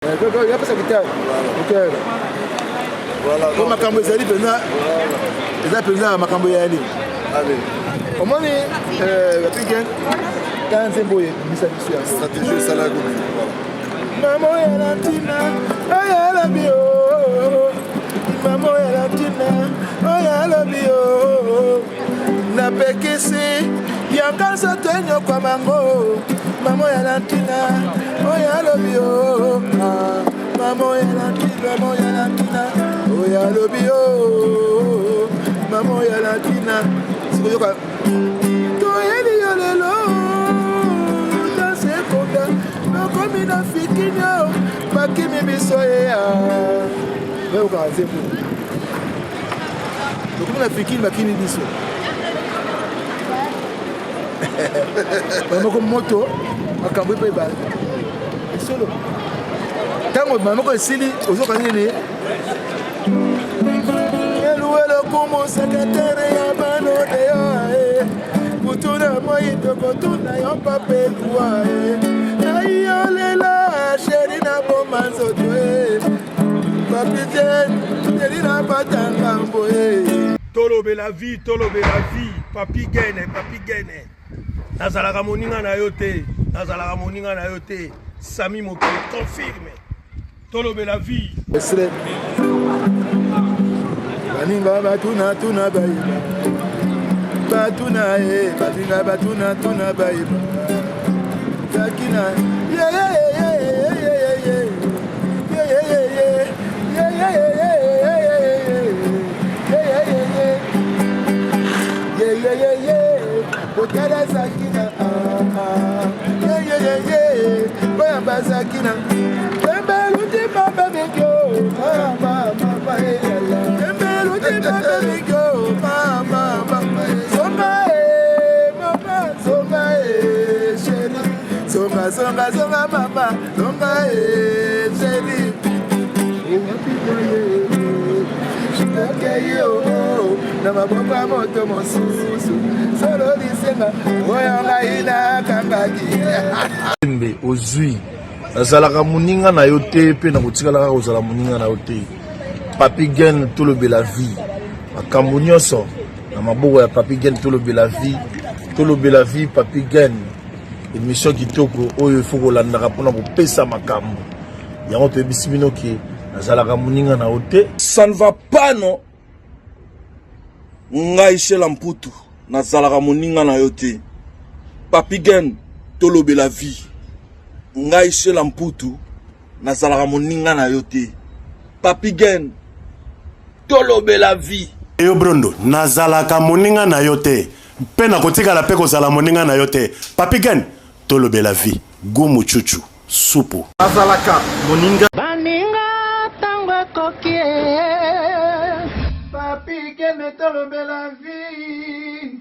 Il y a pas ça qui t'a. Voilà. Comme ma cambo est allée, ma cambo est allée. Au moins, la piquette, quand c'est beau, stratégie, ça l'a goûté. Maman est la tina, oh la bio. Maman est la tina, oh la bio. Na pekese, yanga sa tenyo kwa mango. Maman est la tina, oh la bio. Maman est la tina, maman est la tina, oh la bio. Maman est la tina. C'est quoi? Mina fikinyo bakimi bisoya leo kaanze ku dokuna fikini bakimi biso mama ko moto akambo pe ba solo tango mama ko sili ozoka nini eluelo como secretaire ya mano de ya kutuna moi to kutuna yo papelua ayolela sherina bomanzo twe papitaine sherina batanga mboye tolobe la vie papi gene nazalaka moninga na yo te Sami Mokili confirme tolobe la vie baninga batuna batuna bayiba Sakina, Songa mama, songa chérie. Na mabomba moto mosusu. Solo lisenga, oyanga ina kangaki. Mbe ozui. Nazalaka muninga na yote pe na kotikala kozala muninga na yote. Papi Gen tolobe la vie. Makambo nyonso na maboko ya Papi Gen tolobe la vie, Papi Gen. Émission kitoko oyo il faut kolandaka mpona kopesa makambo yango toyebisi bino ke nazalaka moninga na yo te. Ça ne va pas non. Ngai Shela Mputu nazalaka moninga na yo te. Papi Gen tolobe la vie. Ngai Shela Mputu nazalaka moninga na yo te. Papi Gen tolobe la vie. Yo Brondo nazalaka moninga na yo te. Pe na kotika la pe kozala moninga na yo te. Papi Gen tolobe la vie, gumu chuchu, supu. Azalaka, moninga. Baninga tango kokie. Papi Gen tolobe la vie.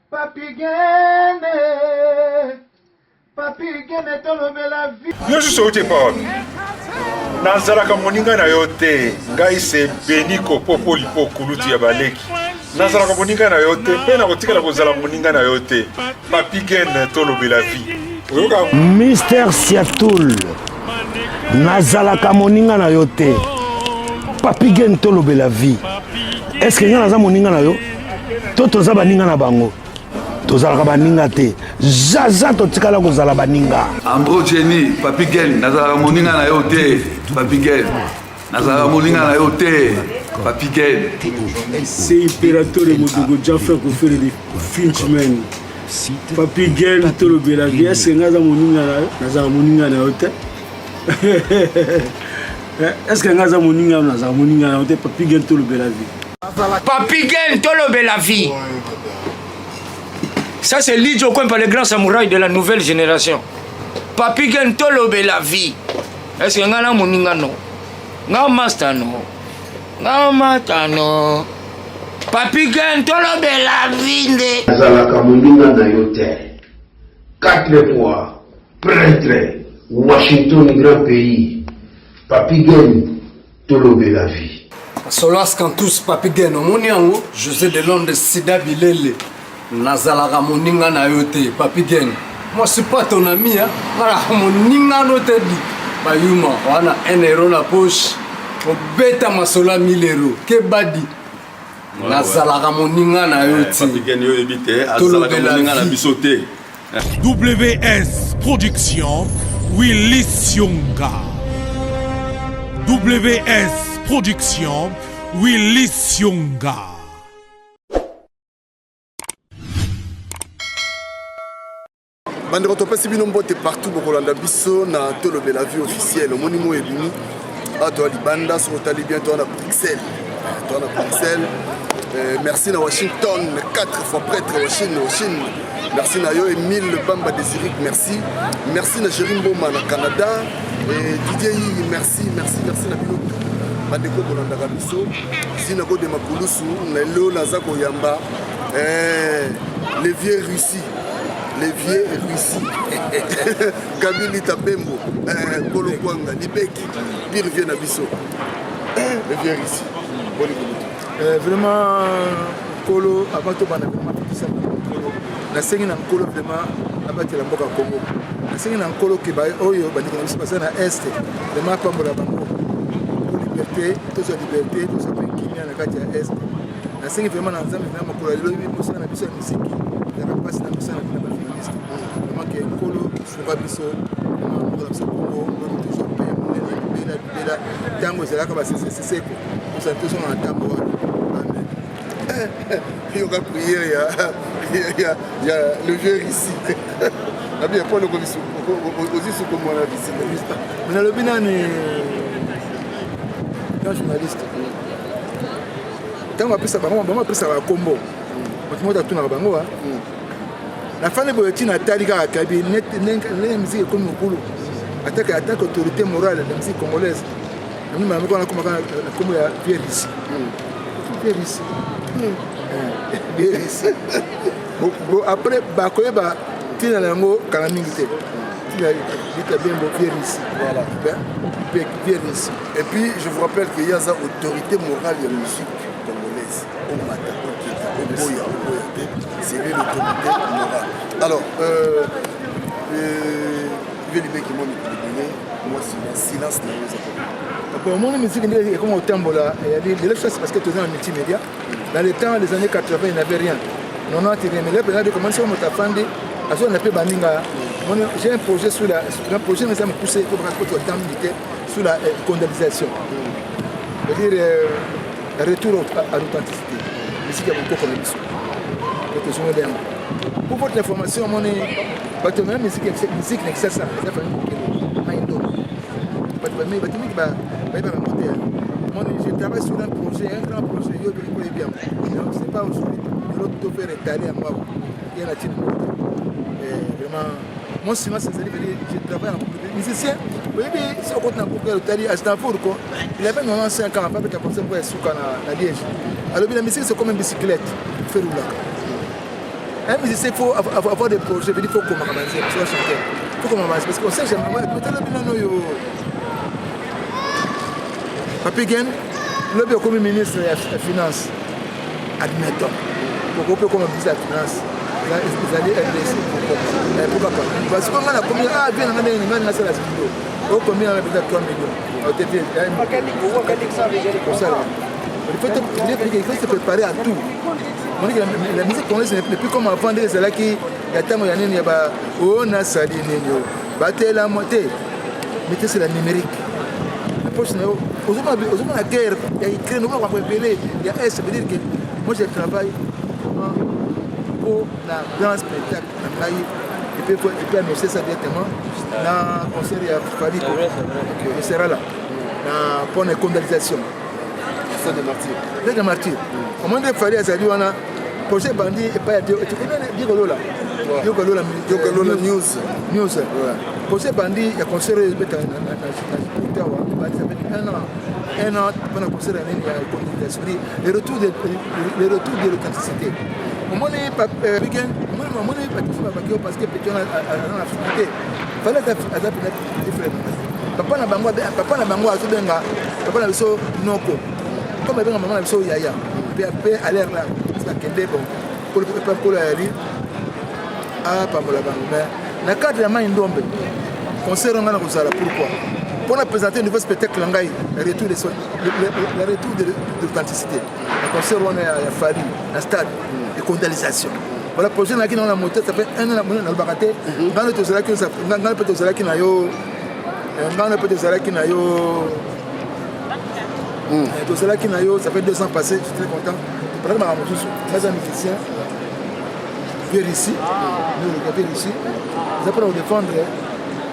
Papi Gen tolobe la vie. Yo je saute pas. Nazalaka moninga na yo te. Ngai se Beniko Popoli Pokuluti ya baleki. Nazalaka moninga na yo te, pe na kotikala kozala moninga na yo te. Papi Gen tolobe la vie. Mister Siatoul nazalaka moninga na yo te. Papi Gen tolobe la vie. Est-ce que nga naza moninga na yo? Toza baninga na bango. Tozalaka baninga te. Zaza totikala kozala baninga. Ambro Jenny, Papi Gen nazalaka moninga na yo te. Papi Gen nazalaka moninga na yo te. Papi Gen. C'est impérateur de Modogo Jaffa qui fait des Finchman. Papi Gen tolobe la vie. Est-ce que naza moninga na yo te? Est-ce que naza moninga na yo te? Papi Gen tolobe la vie. Papi Gen tolobe la vie. Ça c'est Lidjo Kwempa, le grand samouraï de la nouvelle génération. Papi Gen tolobe la vie. Est-ce que naza moninga no? Nga master no. Ngamatano. Papi Gen tolobe la vie. Nazalaka moninga na yo te. 4 fois prêtre Washington grand pays. Papi Gen tolobe la vie. Solas Kantus Papi Gen omoniango José de Londres Sida Bilele. Nazalaka moninga na yo te Papi Gen. Moi je suis pas ton ami hein. Mara moninga no te di. bayuma wana 1 euro na poche obeta masolo ya 1000 euro ke badi nazalaka moninga na yo te WS Production Willy Sionga. WS Production Willy Sionga. Bandeko topesi bino mbote partout bokolanda biso na Tolobe la vie officielle omoni mo ebimi ato libanda so tali bientôt na Bruxelles. Merci na Washington, 4 fois prêtre Washington. Merci na yo Emile Bamba Désiric, merci. Merci na Jérim Boma na Canada et Didier Yi, merci na bino. Bandeko kolanda biso sina ko de makulusu na lo na zako yamba les vieux Russie. Kabili Tabembo, Kolo Kwanga, Libeki, qui revient à Bisso. Les vieux Russie. Vraiment, Kolo, avant tout, la scène en Kolo, vraiment, abattu la Boka Congo. La scène en Kolo qui va Oyo, Bandika, na Est, vraiment pas pour la Bango. Pour liberté, tous la liberté, tous la Kenya, la Katia Est. La scène vraiment dans Zambie, vraiment, pour la lobby, pour ça, la Bisso, la musique. La capacité de ça, la vraiment que Kolo, sur Bisso, la Congo, toujours Bela, Tango, c'est là que c'est sec. Nous sommes tous en Tango. Il y a prière, il y a le vieux ici. Il y a pas le commission, aussi ce que moi la visite. Mais le bilan est un journaliste. Quand on appelle ça, on appelle ça combo. On va tout dans le bango. La fin de Boyotine a Taliga Kabi, la musique comme Mokulu. Attaque autorité morale de la musique congolaise. Nous m'avons comme la Vieris. Après, Bakoeba, Tina Lango, Kalamingite. Tina Bembo, Vieris. Voilà. Vieris. Et puis, je vous rappelle qu'il y a une autorité morale de la musique congolaise. Au matin, au Boya. C'est lui l'autorité morale. Alors, Vélibé qui m'a dit, moi, c'est silence. Bon, mon musique est comme au tembo là. Il y a des choses parce que tu es en multimédia. Dans les temps, les années 80, il n'y avait rien. Non, non, tu mais là, maintenant, de commencer à me t'affronter. On a fait Baninga. J'ai un projet sur la. Un projet, mais ça me poussé pour raconter le temps militaire sur la condamnation. C'est-à-dire, retour à l'authenticité. Ici, il y a beaucoup de choses. Pour votre information, mon musique n'existe ça. Je travaille sur un grand projet, c'est pas aujourd'hui. L'autre faire étaler à moi. Il y a la team. Vraiment, moi, c'est je travaille en musicien. Vous voyez, si on compte dans l'Italie, à Stanford, il avait 95 ans, après qu'il a pensé pour être sous la Liège. Alors, la musique, c'est comme une bicyclette. Faire rouler. Un musicien, il faut avoir des projets, il faut qu'on avance, il faut chanter. Il faut qu'on avance, parce qu'on sait jamais. Mettez-le bien. Papi Gen, le bien comme ministre des Finances, admettons, pour qu'on comme ministre des Finances, ils allaient RDC. Pourquoi pas? Parce qu'on a combien ah bien on a une nationale la vidéo. Au combien on a peut-être 3 millions. Au TV, il faut se préparer à tout. La musique congolaise n'est plus comme avant des là qui y a tellement d'années il y a on a ça dit néo. Battez la moitié. Mettez c'est la numérique. Aujourd'hui, la guerre, il y a écrit, nous avons appelé, il y a S, ça veut dire que moi je travaille pour la grande spectacle et puis annoncer ça directement dans le conseil de Fali. Il sera là, pour une condamnation. C'est des martyrs. Au moins, il fallait que on a projet bandit et pas tu connais Digolola. Digolola News. Projet bandit, il y a conseil de un an pendant le conseil d'année, il y a une condamnation. Le retour de l'authenticité. Au moins, il n'y a pas de parce que Pétion a l'affinité. Il fallait adapter différent. Papa n'a pas papa n'a pas noko. Comme maman n'a pas yaya. Puis aller là, c'est bon. Pour la vie. Ah, pas pour la banque. Mais la carte de la main est tombée. Conseil on a pourquoi? Pour présenter un nouveau spectacle, le retour de l'authenticité. Le concert, on a fallu, un stade de condamnation. Voilà, projet qui on a monté, ça fait un an que on a baraté. Dans le Tozala qui n'a yo, ça fait 2 ans passés, je suis très content. Par exemple, je suis un musicien, je viens ici, nous regardons ici, nous allons défendre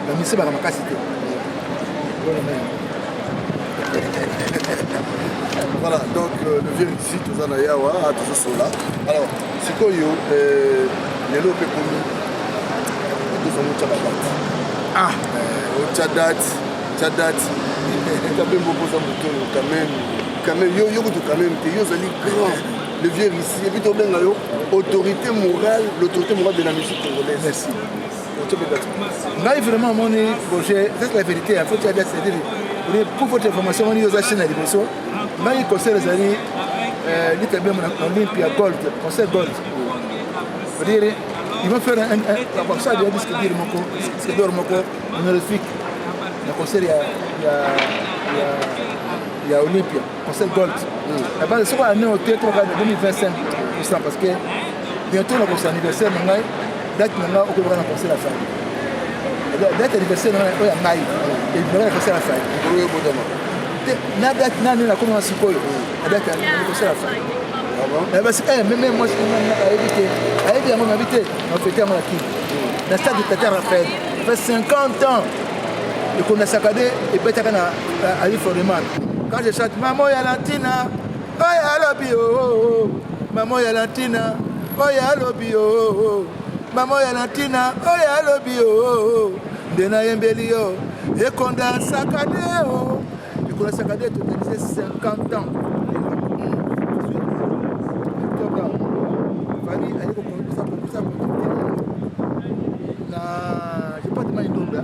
la mission de la capacité. Voilà, donc le vieux ici, tout ça, tout ça, là. Alors, c'est quoi, les lopes pour nous, nous sommes au Tchadat. Ah, au Tchadat, quand même, le vieux ici, et puis autorité morale de la musique congolaise. Merci. Là, vraiment, mon projet, c'est la vérité, il faut que tu aies c'est-à-dire, pour votre information, on est aux chaînes à l'émission. Là, il concerne les années, Olympia Gold, concert Gold. C'est-à-dire, ils vont faire un ça, il y a un disque d'or honorifique. Le concert, il y a Olympia, concert Gold. Ce qu'on a amené au théâtre de 2025, parce que bientôt, le concert anniversaire, date maintenant au concert à la fin. Date anniversaire, il y a Maï, et il y a le concert à la fin. La date, il y a le concert à la fin. Parce que même moi, je suis invité, on fait un qui. Le stade de Tata Raphaël, ça fait 50 ans qu'on a saccadé et peut-être qu'on a allé pour le mal. Quand je chante Maman Yalantina, oh ya lobby, oh, Maman Yalantina, oh ya lobby, oh, Maman Yalantina, oh ya lobby, oh, Dena Yembelio, et qu'on a saccadé, oh, et qu'on a saccadé tout 50 ans. Je pas de main d'ombre,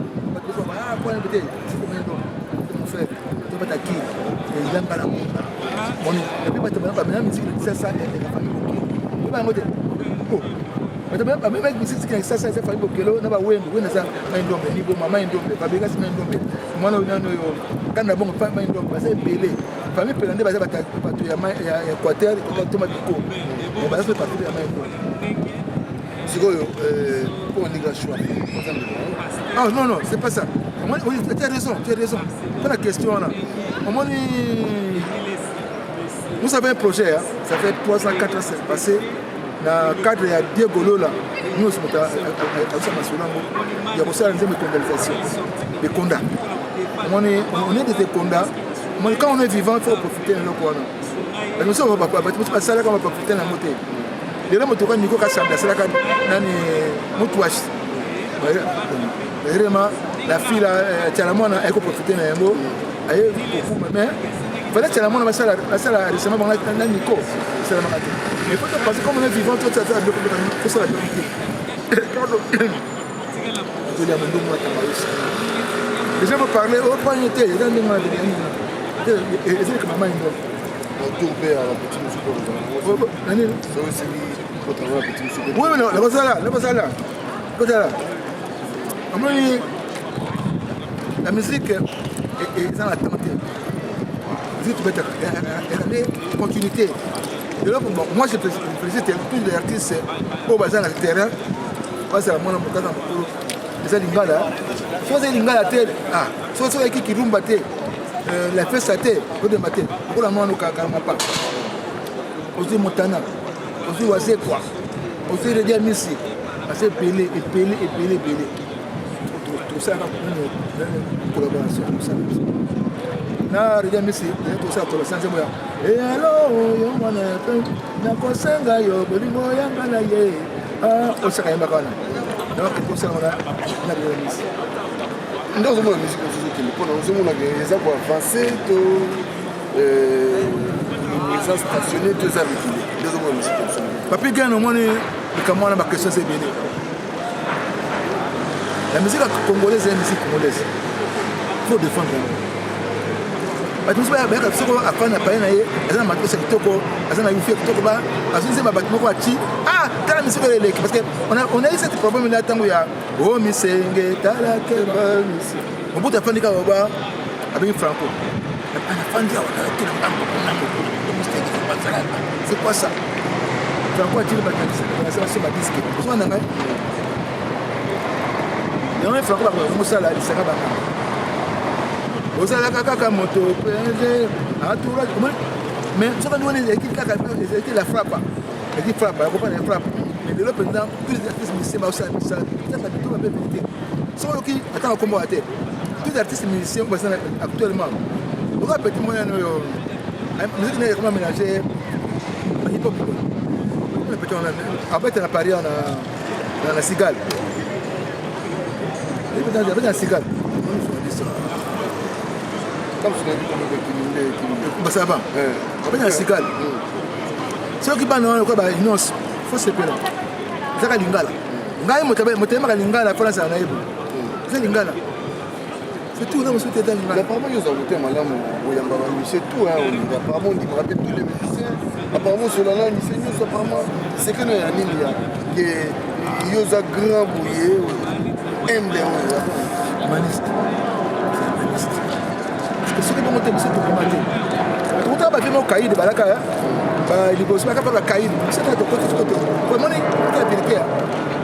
mon frère, tu vas t'acquérir, et il aime pas la montre. Mon nom, et puis tu vas te mettre musique de ça, et la famille Bokelo. Tu vas monter. Oh, mais tu vas mettre musique de ça, et la famille Bokelo, tu vas voir, tu vas ça, main d'ombre, niveau main d'ombre, Fabrikas main d'ombre. Moi, quand on a bon main d'ombre, c'est pelé. La famille Pelande, il y a Équateur, il y a Thomas Biko. On va faire partie de la main d'ombre. Pour une négation. Ah non, c'est pas ça. Oui, tu as raison. Pas la question là. Nous avons un projet, hein. Ça fait 3 ans, 4 ans c'est passé. Dans le cadre de Diego Lola, nous sommes il y a aussi une condamnation. Des condats. On est des condats. Quand on est vivant, il faut profiter de nos coins. Nous sommes pas ça là qu'on va profiter de la montée. Les gens qui ont été c'est vraiment la fille là, Tchalamona, elle peut profiter de l'embo. Elle mais il fallait que Tchalamona va faire récemment dans Nico. Mais parce que comme on est vivant, tout ça, c'est la vérité. Les gens vont parler, oh, pas une été, les gens vont dire, et c'est que maman est morte. On tourne à la petite musique. Oui, mais non, la base là. La musique est dans la tente. La continuité. Moi, je félicite tous les artistes au bazar dans le terrain. C'est la monnaie pour les Lingala. Si vous avez Lingala, si vous avez qui rumba, la fête saté, vous devez mater. Pour la monnaie, pas. Aussi Montana. Aussi Wazé quoi. Aussi Redia Missi. Assez pelé. Tout ça, une collaboration. Na Redia Missi, tout ça, collaboration. Et alors, na kosenga yo, bolimo yanga na ye. Ah, osaka yamba kana. Donc, pour ça, on a Redia Missi. Nous avons la musique qui nous avons les arbres avancés, les gens stationnés, tout ça. Nous avons la musique comme ça. Papi Gagne, au moins, comment on a ma question, c'est bien. La musique congolaise est une musique congolaise. Il faut défendre. Mais tout ça, il y a des gens qui ont fait un peu de ah, quand la musique est parce qu'on a eu ce problème là, tant qu'il y a oh, Missenge, Talakeba, on peut faire des cas avec Franco. C'est quoi ça? Franco a tiré ma disque. Il y a un Franco qui a moto. Mais ce qu'on a dit, c'est la frappe. Elle frappe, elle comprend la frappe. Mais de l'autre, tous les artistes musiciens, ça attends, comment à terre. Tous les artistes musiciens actuellement. On va petit moyen de musique n'est comment mélanger hip-hop. Après, on a Paris, on a la cigale. Il y a la cigale. Comme je l'ai dit, ça va. Après, il y a la cigale. Ceux qui parlent de quoi, il faut se faire. C'est ça, Lingala. Lingala, France, c'est Lingala. C'est tout, non, c'est Lingala. Apparemment, ils ont voté madame c'est tout. Apparemment, ils me rappellent tous les musiciens. Apparemment, sur la langue, apparemment, c'est que nous, il y a un grand bouillé, humaniste. Parce que ceux qui vont monter, c'est tout pour mater. Tout le temps, il y a un cahier de Balaka. Il faut pas faire cahier. C'est un côté. Comment on est habilité?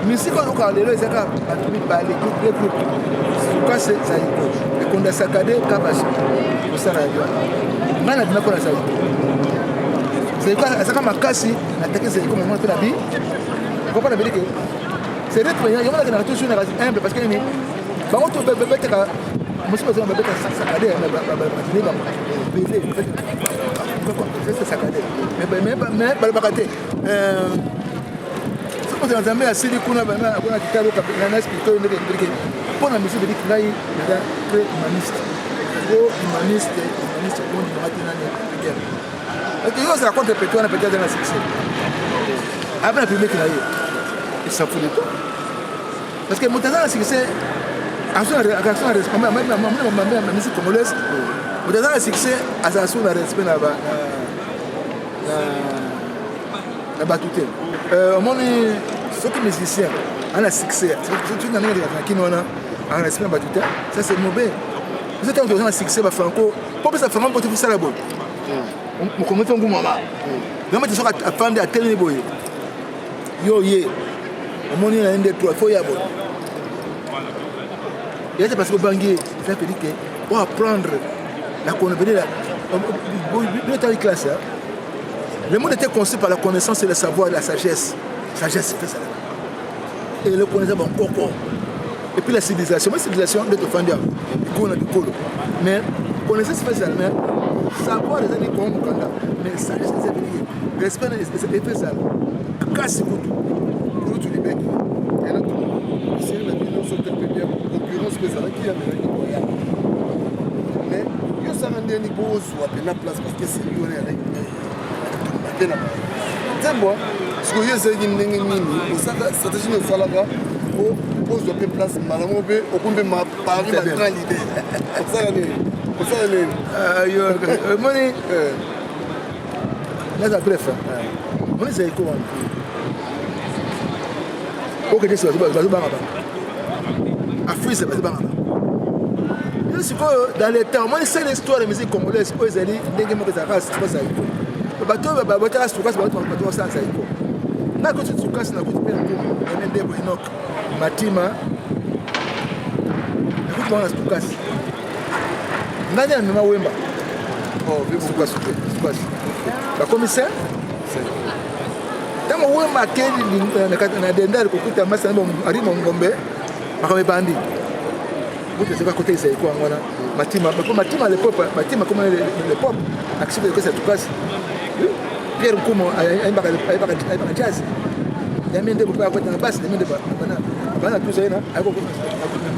Mais si on a les gens qui ont les groupes, c'est ça. Et qu'on a saccadé, Kabashi. C'est ça. On a dit qu'on a ça. C'est quoi? C'est comme un cassi. Attaquer, c'est comme un moment de la vie. On comprend la vérité. C'est vrai qu'il y a un toujours humble parce que par contre, on peut mettre à moi, je pense qu'on va mettre à saccadé. C'est saccadé. Mais Balbakate. C'est pour ça que à Sili Kuna, on a dit pour la musique de l'Iklaï, il est très humaniste. Humaniste, bon, il y a un contre pétouan, peut-être dans la succès. Après la publique, il s'en fout de tout. Parce que Moutaza a succès, à son respect, ma musique congolaise, Moutaza a succès à son respect la batute. Au monde, ceux qui musiciens, on a succès. C'est une année qui nous a un respect la batute. Ça, c'est mauvais. Vous êtes en succès, Franco. Pourquoi ça fait un peu de ça là-bas? On commence à un moment. Donc, tu seras apprendu à tel niveau. Yo, au monde, il y a un des trois, il faut y avoir. Et c'est parce que Bangui, ça fait dire qu'on va apprendre la connaissance. Le monde était conçu par la connaissance et le savoir et la sagesse. La sagesse fait ça. Et le connaissance, bon, coco. Et puis la civilisation. La civilisation, de te faire dire, mais la connaissance fait ça. Mais savoir les années comme Kanda. Mais la sagesse, c'est vrai. Respect, c'est fait ça. Casse tout. Pour tout le bec. Et là, c'est la vie, nous sommes très bien. Concurrence, c'est ça qui a mené. Mais, il y a ça un dernier beau soit à la place parce que c'est lui, on est avec. Tembo, ce que j'ai dit, c'est que stratégie de Salaga pose de place Malamobe, au bout de ma Paris, ma grande idée. Ça, money. Là, ça bref. Money, c'est quoi? Ok, c'est ça, c'est pas Afrique, c'est pas dans les temps, moi, c'est l'histoire de la musique congolaise. Ils allaient déguer mon race, c'est pas ça. Le bateau va se trouver sur le bateau sans ça. Là, quand tu te casses, tu peux aller Matima. Écoute, on a tout casse. Nani a même Wemba. Oh, c'est quoi ce que le commissaire? Dans mon Wemba, qui est dans Dendal, qui est à Massano, Ari Mongombe, Makamé Bandi. Vous savez pas côté c'est quoi, voilà. Matima, à l'époque, Matima, comme l'époque, accepte que ça tout casse. Pierre Koumo, il y a un jazz. Il y a un des à côté de la basse, il y a un des tout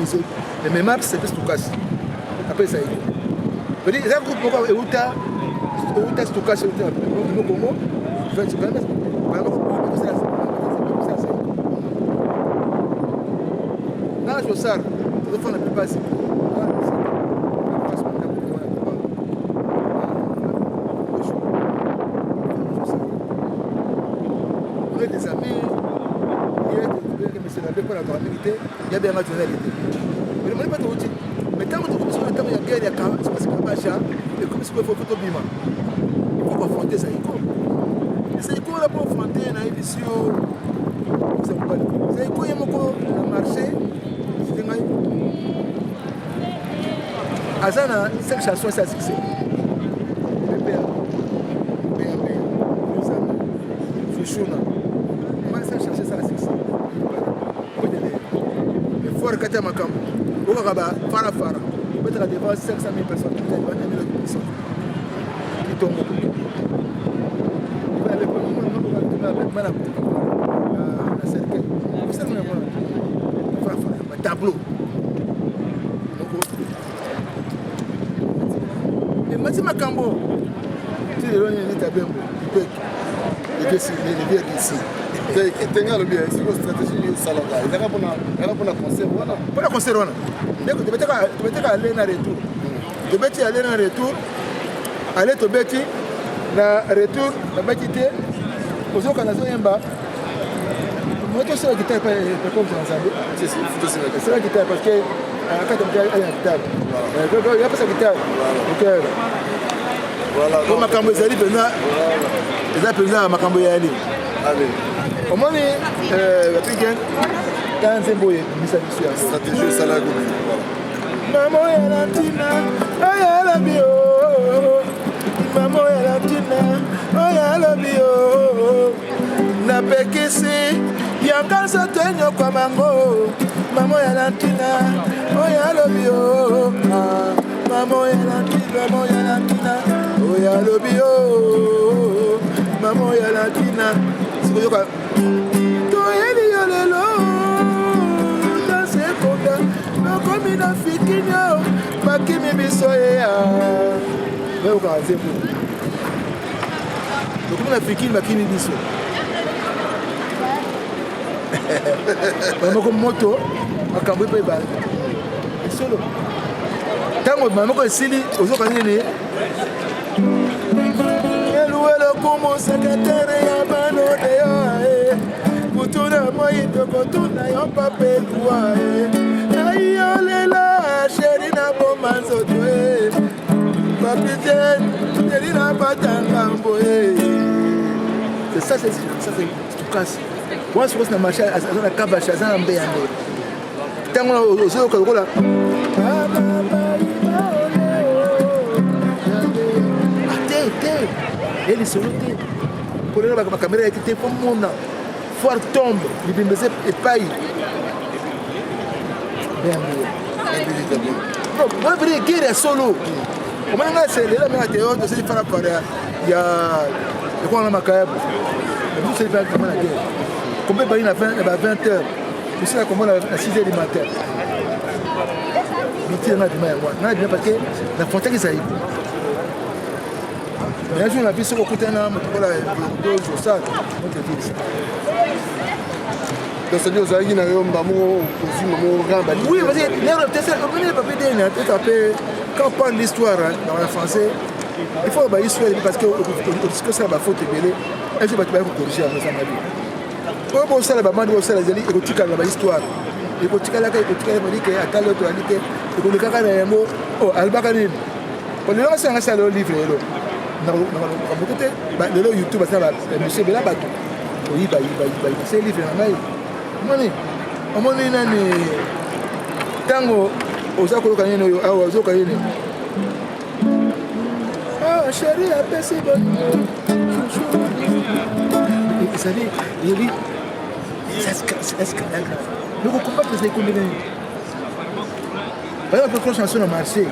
ça, mais maps, c'est plus tout casse. Après ça, il y a un groupe qui est où tu as tout casse, au Congo, tu vas te permettre. Là, je sors, je vais faire la plupart. Des amis, il y a bien la tonalité, mais le monde n'est pas trop utile. Mais tant que tu commences à ntango ya guerre ya kabasha ekomisi po foto bima il faut affronter Zaïko Zaïko là pour affronter na édition Zaïko ye moko na marché c'était ngai azana 5 chansons ça succès Fushuna moi ça chercher ça succès le fort kata makambo okaka fara peut-être devant 500 000 personnes peut-être 20 000 personnes qui tombent tableau et Mati Makambo tu le donnes une tabembo il peut les dire ici tenga le bien c'est une stratégie salada il va pour la concert voilà pour la concert voilà donc tu peux aller na retour tu peux aller na retour aller to beti na retour na bakité ozoka na zoyemba moto c'est la guitare pas comme ça c'est la guitare parce que quand tu as la guitare il y a pas sa guitare donc voilà comme makambo ezali pena eza pena makambo ya ali omoni Papigen dans nzembo ye misa biso ya stratégie esala gomi mamo ya lantina ayala bio mamo ya lantina ayala bio na pekisi yanganza tenyo kwa mango mamo ya lantina ayala bio mamo ya lantina ayala bio mamo ya lantina sikoyoka toyeli yo lelo nasekonda nakomi na fikinyo bakimi biso yeya bayokaka nzembo nakomi na fikini bakimi biso bamoko moto makambo epe ebala esolo ntango bamoko esili ozoka nini eluwelo kumu sekretere ya bano deyo kutuna moi tokotuna yo papelua ayolela sheri na boma nzoto Papigen sheri na batangambo c'est ça c'est Stukas moi je pense na marché azana kabasha azana mbeyande tango ozoyoka lokola ele solote pour la caméra était pour mon fort tombe il me faisait epai non moi vrai guerre solo comment on a c'est là mais théo de c'est faire par il y a quoi on a macabre vous c'est pas comment la guerre combien bain à 20h tu sais comment à 6h du matin mais tu n'as pas de parce que la frontière qui ça mais un jour on a vu ce qu'on coûtait un peu la dose au sac on te dit ça donc c'est-à-dire aux aïe n'a rien d'amour aussi maman ramba oui parce que l'air peut-être on est pas pédé n'a peut-être appelé quand on parle l'histoire dans le français il faut bah histoire parce que ça va faute belé et je vais te corriger à ça ma vie pour ça la maman doit ça les et tu la histoire et tu la ka tu la dit que à l'autre a dit que le kaka na yango oh albakani pour le lancer un salon livre na côté le YouTube ça va monsieur bela bato oui bah c'est livre na mai moni nani tango ozako kanene yo awa ozoko yene ah chérie a passé bon ça dit il est-ce que le combat que c'est combien par exemple quand chanson au marché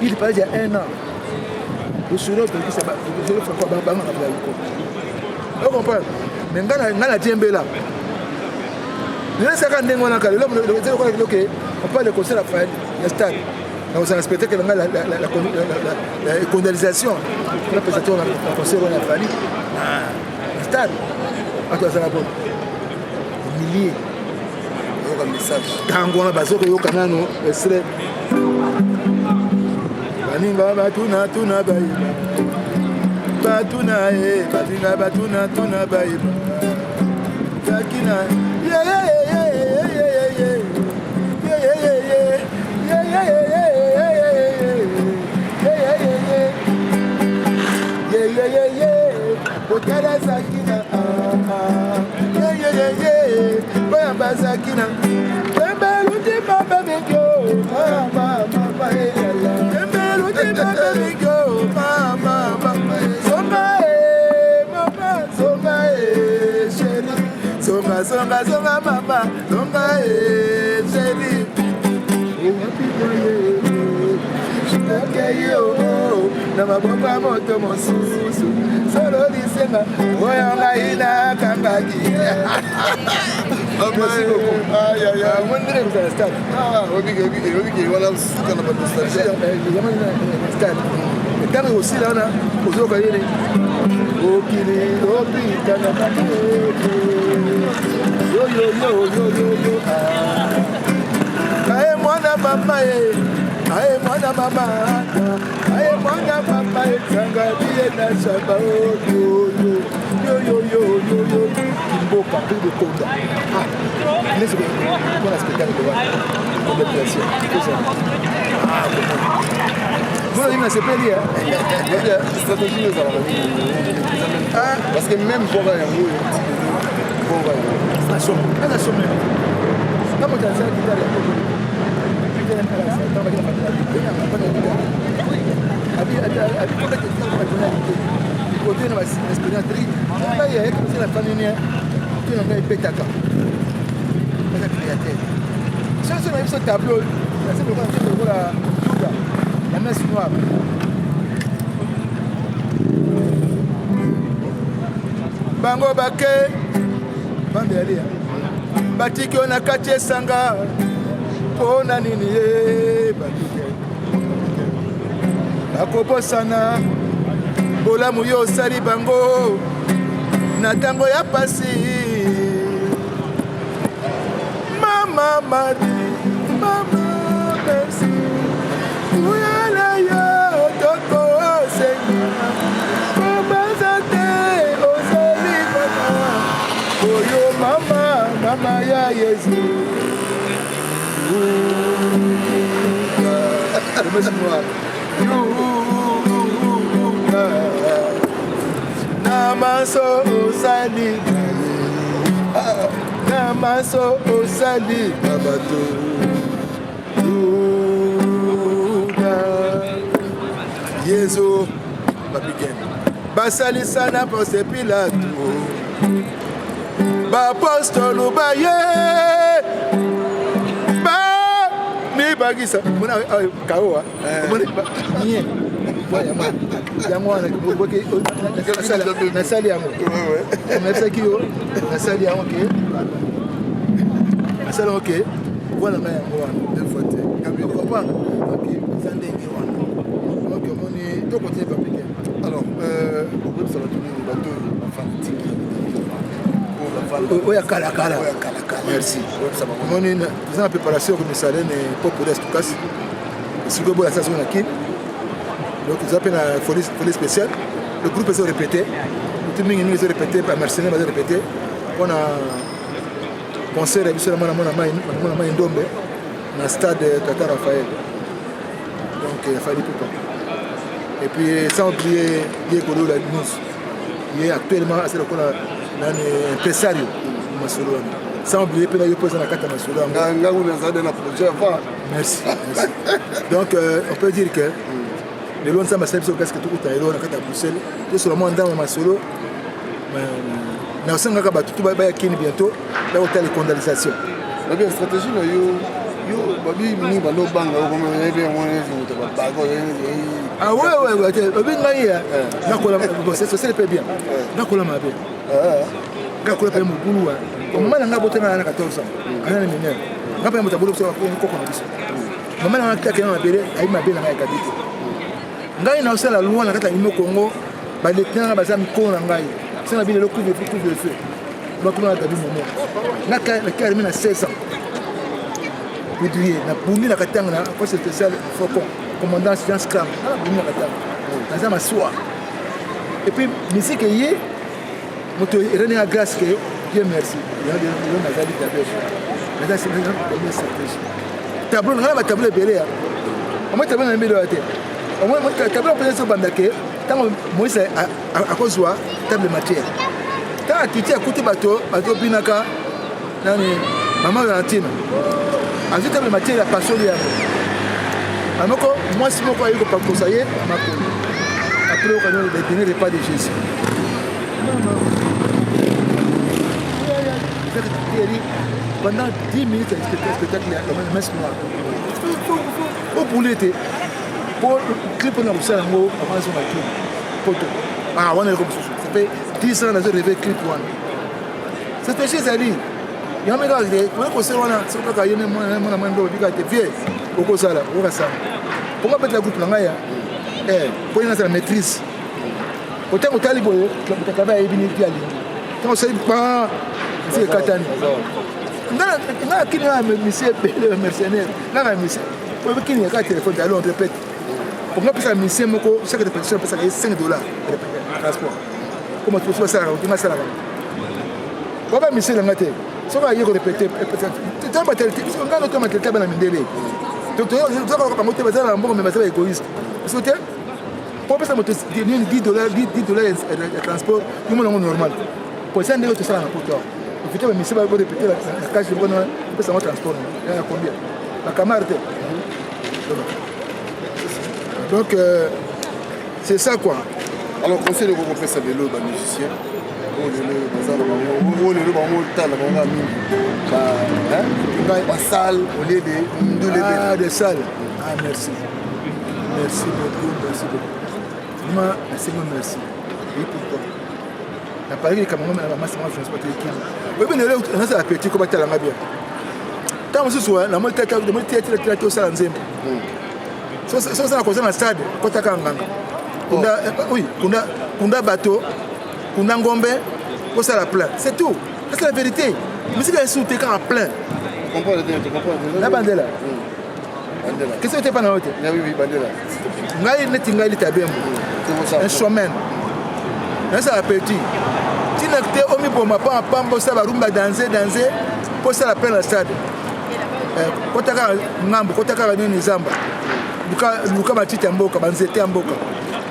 il parlait il y a 1 an le solo parce que ça va je le fais pas banga na vous comprenez mais ngana tiembela le saka ndengo na kale le on parle de concert à faire le stade donc ça respecte que la condamnation la présentation la concert on a fallu le stade à toi ça la bonne milliers un message tango na bazoko yo kanano esre baninga batuna tuna bayiba batuna baninga batuna tuna bayiba takina Kala Sakina, Boya Basakina, Tembeluti Papa Miko, Mama, Tembeluti Papa Miko, Mama, Songa, chérie, Songa, mama, Songa, chérie. Nama baba moto mosusu solo lisenga oyanga ina kangaki. Merci beaucoup. Aïe aïe aïe. Mon dirait que c'est un stade. Ah, oui, voilà, c'est quand on a pas de stade. Stade. Et quand aussi là, on a aux autres cahiers. Okili, opi, kanaka. Yo. Aïe, moi na mama aye mwana mama aye mwana mama etanga biye na shaba yo mboka pe de konda laisse moi la spectacle de voir de pression voilà il m'a sepeli stratégie nous parce que même pour yango station même kama Tanzania kitale tableau la messe noire. Bango bake bandelia batiki ona kati esanga pona nini ye batiki bakobosana bolamu yo osali bango na ntango ya pasi mama madi mama merci uyala yo toko seigneur kobazate osali mama oyo mama ya Yesu. Namaso osali Namaso osali babato Yesu bapiken basali sana pose Pilato bapostolo baye mi bagisa mona kaoa mona nie voya ma yango wana boke na sali yango na saki yo na sali yango ke na sali yango ke voilà na yango wana de vote kabi comprendre OK sandenge wana OK moni to continuer pas piquer alors vous ça va tourner le bateau fanatique oya kala merci moni na za préparation comme ça ne pas pour les cas si que la station là qui donc ils appellent la folie spéciale le groupe s'est répété tout le monde s'est répété par mercenaires s'est répété on a concert avec seulement mon ndombe dans stade Tata Raphaël donc il fallait tout et puis sans oublier Diego la news il est actuellement à ce qu'on a un impresario masolo sans oublier que yo pose na kata masolo nga na na projet avant merci donc on peut dire que les lois ça masolo parce que tout est là na kata Bruxelles tout seulement dans masolo na osanga ka batu ba ya kini bientôt là hôtel de condamnation la bien stratégie yo babi ni ba lo banga ko mo bien mo ni to ba ko ah ouais babi ngai ya na ko la c'est pas bien na ko la mabe ngakula pa mukulu wa mama nanga botana na 14 ans ana ni minene ngapa mutabulu kwa koko na biso mama nanga kitaka na bere ai mabela ngai kabite ngai na osala loi na kata imo Congo ba lieutenant ba zami ko na ngai sana bile le couvre feu ba kuma na tabi momo na ka na 16 ans bidouiller na bumi na katanga na force spéciale Faucon commandant Jean Scram na bumi na katanga na zama soir et puis musique yi moto erene a grâce que Dieu merci il y a des nazali tableau mais c'est une stratégie tableau na ba tableau belé au moins tableau na mbelo ate au moins tableau peut être bandake Tant Moïse à cause de table matière. Tant tu tiens à côté bateau Pinaka, maman Valentine. À cette table matière, la passion de Amoko, moi si moi je pas conseiller, après on va donner les pas de Jésus. Pendant 10 minutes, le spectacle est quand même messe noire. Au poulet, pour le clip, on a aussi un mot avant son clip. Ah, on est comme ça. Ça fait 10 ans que j'ai rêvé clip one. C'est un chez Ali. Il y a un gars qui est là, c'est pas qu'il y a un monde qui est vieux. Au Kosa, au Kosa. Pourquoi peut-être la groupe là, pour y avoir la maîtrise. Autant que tu as les tu as travaillé à Ibini Piali. Quand on sait pas, c'est Katani. Là, qui a un monsieur mercenaire, là, un monsieur. Pour qui n'y a pas de téléphone, allons on répète. Pour moi, ça, monsieur Moko, chaque répétition, ça fait $5 transport. Comment tu fais ça? Tu m'as ça là. Pourquoi monsieur l'a maté? Si on va y répéter, tu as un matériel, on a notre matériel dans la mindélé. Donc, tu as un matériel en bon, mais c'est égoïste. Pour ça, $10 de transport, nous sommes normal. Pour ça, nous sommes en porteur. Il faut que monsieur va répéter la cage de bonne ça va transport. Il y a combien? La camarade. Donc, c'est ça quoi. Alors, conseil de regrouper ça vélo, les musiciens. La salle, au lieu de des salles. Ah, merci. Merci beaucoup, merci beaucoup. Moi, merci. Et pourquoi? La Paris, les Camerounais, la masse, je ne sais pas qui. Oui, mais on a la petite comme tu as la bien. Tant que ce soit, la moitié de la salle en Zem. Ça, c'est la cause dans le stade, quand tu as un gang. Oui, on a bateau, on a un gombe, on a la plein. C'est tout. C'est la vérité. Mais si tu as soutenu quand plein. Tu comprends la bandela. Qu'est-ce que tu n'es pas dans l'autre? Oui, bandela. Un chemin. C'est la petite. Si tu as mis pour ma part, ça va rumba danser, pour ça la plein le stade. Quand tu as un Zamba, Luka Matiti Amboka, Banzete Amboka,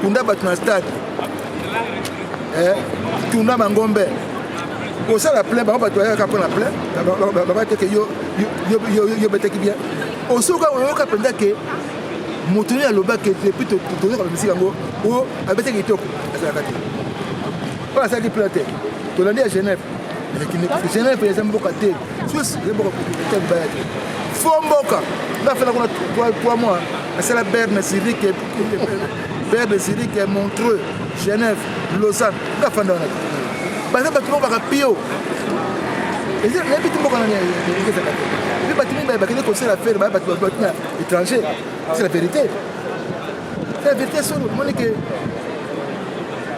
Kunda Batu na stade, Tunda Mangombe. Pour ça la plein, on va te voir la plein, on va te dire que bien. Au second, on va te dire que Moutoni à l'oba qui est plutôt tourné comme musique ou avec des top. Voilà ça qui plante. Tu l'as dit à Genève. Genève, il y a un boca de Suisse, il y a un boca de Fomboka. On a fait 3 mois. C'est la Berne, Syrie, Montreux, Genève, Lausanne. On a fait dans la. Par exemple, tu vas Pio. Et c'est un petit peu comme les bâtiments qui conseillent à faire des étrangers. C'est la vérité. C'est la vérité sur le monde que.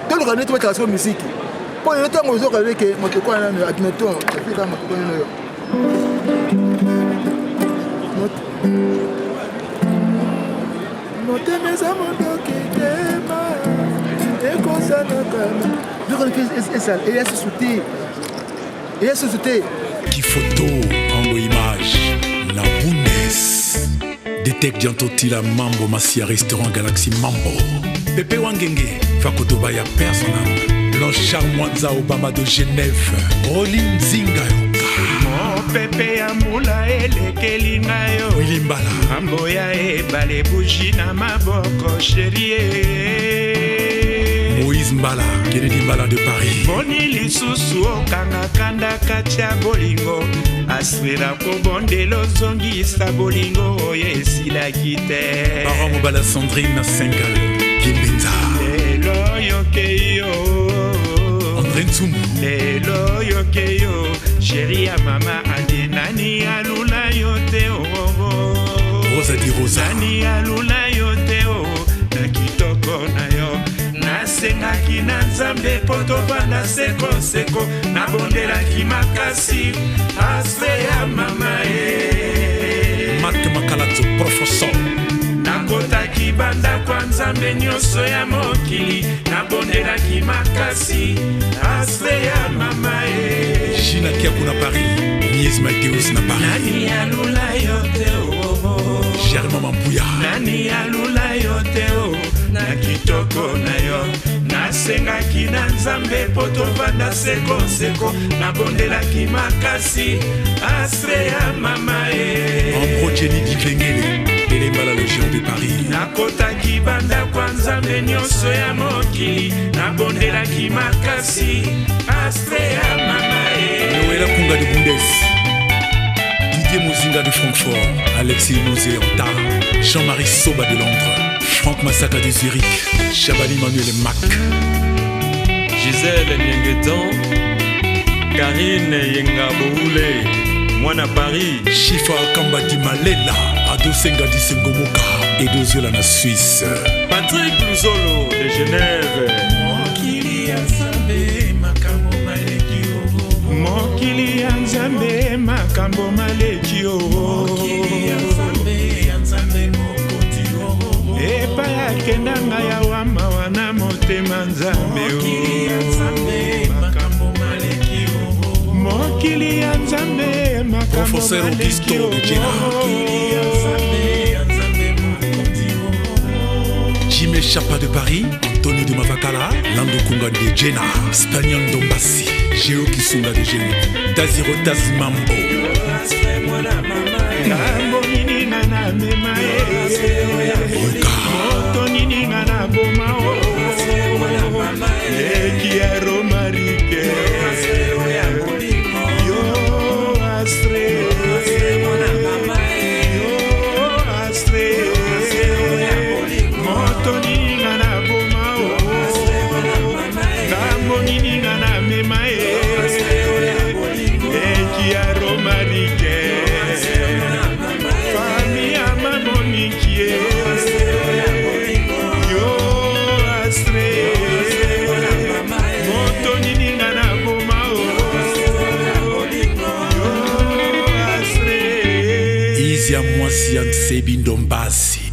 Tout le monde est très sur la musique. Pour le temps, on a dit que mon tour est admettons, c'est plus dans mon tour. Qui photo en image la Bundes détecte Diantoti la Mambo Massia restaurant Galaxy Mambo Pepe Wangenge Fakotoba ya personnel Blanchard Mwanza Obama de Genève Rolin Zinga Mon Pepe Amula elekeli ngayo Wilimbala Mambo ya ebale bougie na maboko chérie Moïse Mbala, Kennedy Mbala de Paris. Boni lisusu okanga kanda katia bolingo aswera ko bondelo zongisa bolingo oyesila kite. Baron Mobala Sandrine Sengal, Kimbinza. Lelo yokeyo. André Nsumu. Lelo yokeyo. Chérie ya mama andi nani alula yote oh. Rosa di Rosa. Nani alula yote oh. Na kitoko na yo. Nasengaki na nzambe po tovanda sekoseko nabondelaki makasi aspe ya mama ye Mat Makalato professeur nakotaki banda kwa nzambe nyonso ya mokili nabondelaki makasi aspe ya mama ye China kia kuna Paris Nies Mateus na Paris nani alula yote oh Germain Mampuya nani alula yote oh na kitoko na yo nasengaki na nzambe po tovanda sekoseko nabondelaki makasi astre ya mama en progénie d'Ivengele elemba la légion de Paris nakotaki banda kwa nzambe nyonso ya mokili nabondelaki makasi astre ya mama Noëlla Kunga de Bundes Didier Mozinga de Francfort Alexis Mosé Anta Jean-Marie Soba de Londres Franck Massaka de Zurich Chabani Manuel Mac Gisèle Nyengetan Karine Yengaboule Mwana Paris Chifa Kamba di Malela Ado Senga di Sengomoka Edo Zola na Suisse Patrick Luzolo de Genève Mokili ya Nzambe makambo maleki o Mokili ya Nzambe makambo maleki o Mokili ya Nzambe mokoti o Epa ya kendanga ya wama wana motema Nzambe o Mokili ya Nzambe makambo maleki o Mokili ya Nzambe makambo maleki o Mokili ya Nzambe mokoti o Jimé Chapa de Paris Anthony de Mavakala Lando Kunga de Jenna Spagnon Dombassi Géo Kisunga de Géo Daziro Tazimambo Ngambo nini ngana mema Yuka Moto nini ngana boma Eki ya Romarike Yo Astre Yo Astre Moto nini ngana boma Ngambo nini ngana mema Eki ya Romarike Izia Mwasian Sebindombasi